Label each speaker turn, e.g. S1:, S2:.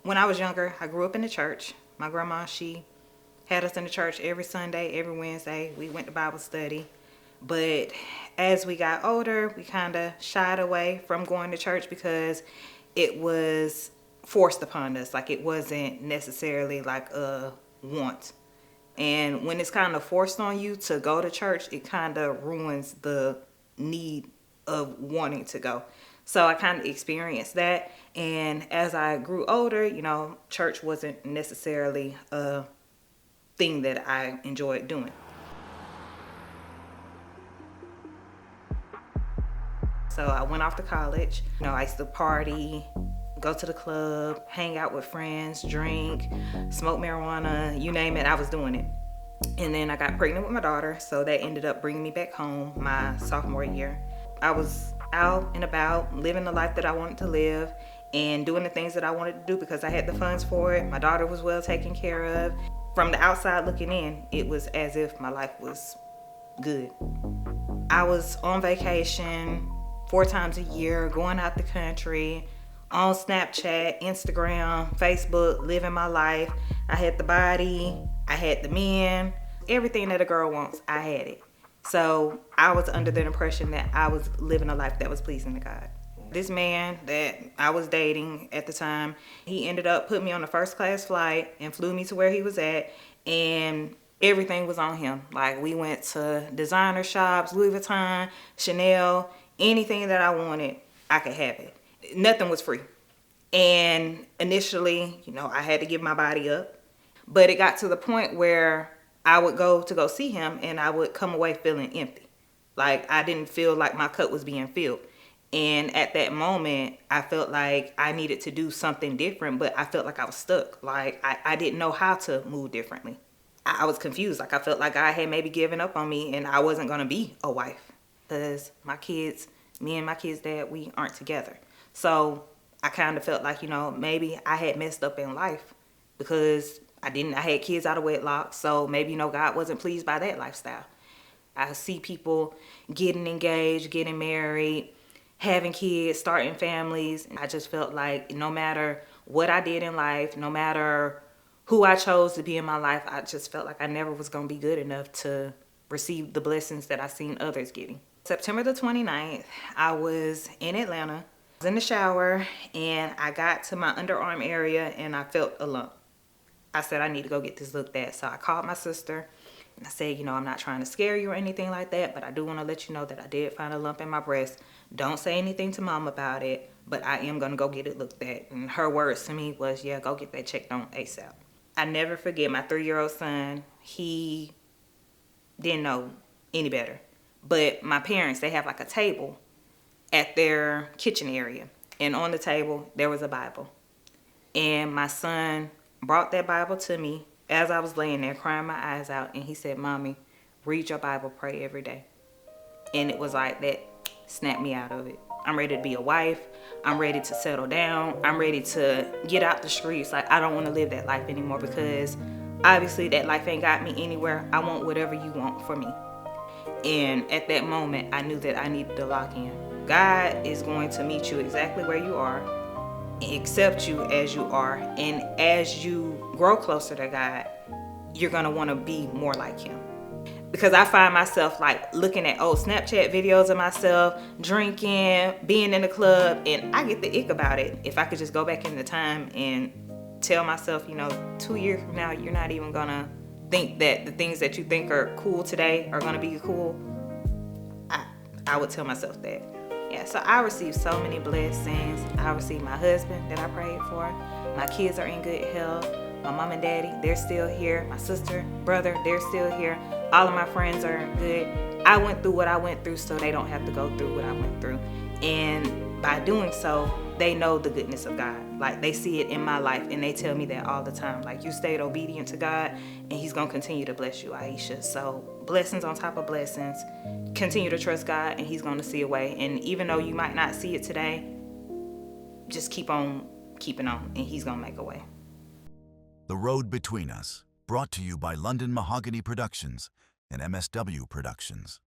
S1: When I was younger, I grew up in the church. My grandma, she had us in the church every Sunday, every Wednesday. We went to Bible study. But as we got older, we kind of shied away from going to church because it was forced upon us. Like, it wasn't necessarily like a want. And when it's kind of forced on you to go to church, it kind of ruins the need of wanting to go. So I kind of experienced that. And as I grew older, church wasn't necessarily a thing that I enjoyed doing. So I went off to college. I used to party, go to the club, hang out with friends, drink, smoke marijuana, you name it, I was doing it. And then I got pregnant with my daughter, so that ended up bringing me back home my sophomore year. I was out and about, living the life that I wanted to live and doing the things that I wanted to do because I had the funds for it. My daughter was well taken care of. From the outside looking in, it was as if my life was good. I was on vacation 4 times a year, going out the country, on Snapchat, Instagram, Facebook, living my life. I had the body, I had the men, everything that a girl wants, I had it. So I was under the impression that I was living a life that was pleasing to God. This man that I was dating at the time, he ended up putting me on a first class flight and flew me to where he was at, and everything was on him. Like, we went to designer shops, Louis Vuitton, Chanel, anything that I wanted, I could have it. Nothing was free. And initially, I had to give my body up. But it got to the point where I would go see him and I would come away feeling empty. Like, I didn't feel like my cup was being filled. And at that moment, I felt like I needed to do something different, but I felt like I was stuck. Like, I didn't know how to move differently. I was confused. Like, I felt like God had maybe given up on me and I wasn't going to be a wife. Because me and my kids' dad, we aren't together. So I kind of felt like, maybe I had messed up in life because I had kids out of wedlock. So maybe, God wasn't pleased by that lifestyle. I see people getting engaged, getting married, having kids, starting families. I just felt like no matter what I did in life, no matter who I chose to be in my life, I just felt like I never was going to be good enough to receive the blessings that I seen others getting. September the 29th, I was in Atlanta. I was in the shower and I got to my underarm area and I felt a lump. I said, I need to go get this looked at. So I called my sister and I said, I'm not trying to scare you or anything like that, but I do want to let you know that I did find a lump in my breast. Don't say anything to mom about it, but I am going to go get it looked at. And her words to me was, yeah, go get that checked on ASAP. I never forget my 3-year-old son. He didn't know any better. But my parents, they have like a table at their kitchen area. And on the table, there was a Bible. And my son brought that Bible to me as I was laying there crying my eyes out. And he said, Mommy, read your Bible, pray every day. And it was like that snapped me out of it. I'm ready to be a wife. I'm ready to settle down. I'm ready to get out the streets. Like, I don't want to live that life anymore because obviously that life ain't got me anywhere. I want whatever you want for me. And at that moment, I knew that I needed to lock in. God is going to meet you exactly where you are, accept you as you are, and as you grow closer to God, you're going to want to be more like Him. Because I find myself like looking at old Snapchat videos of myself, drinking, being in the club, and I get the ick about it. If I could just go back in the time and tell myself, 2 years from now, you're not even going to think that the things that you think are cool today are going to be cool, I would tell myself that. Yeah, so I received so many blessings. I received my husband that I prayed for. My kids are in good health. My mom and daddy, they're still here. My sister, brother, they're still here. All of my friends are good. I went through what I went through so they don't have to go through what I went through. And by doing so, they know the goodness of God. Like, they see it in my life and they tell me that all the time. Like, you stayed obedient to God and He's going to continue to bless you, Aisha. So blessings on top of blessings. Continue to trust God and He's going to see a way. And even though you might not see it today, just keep on keeping on and He's going to make a way.
S2: The Road Between Us, brought to you by London Mahogany Productions and MSW Productions.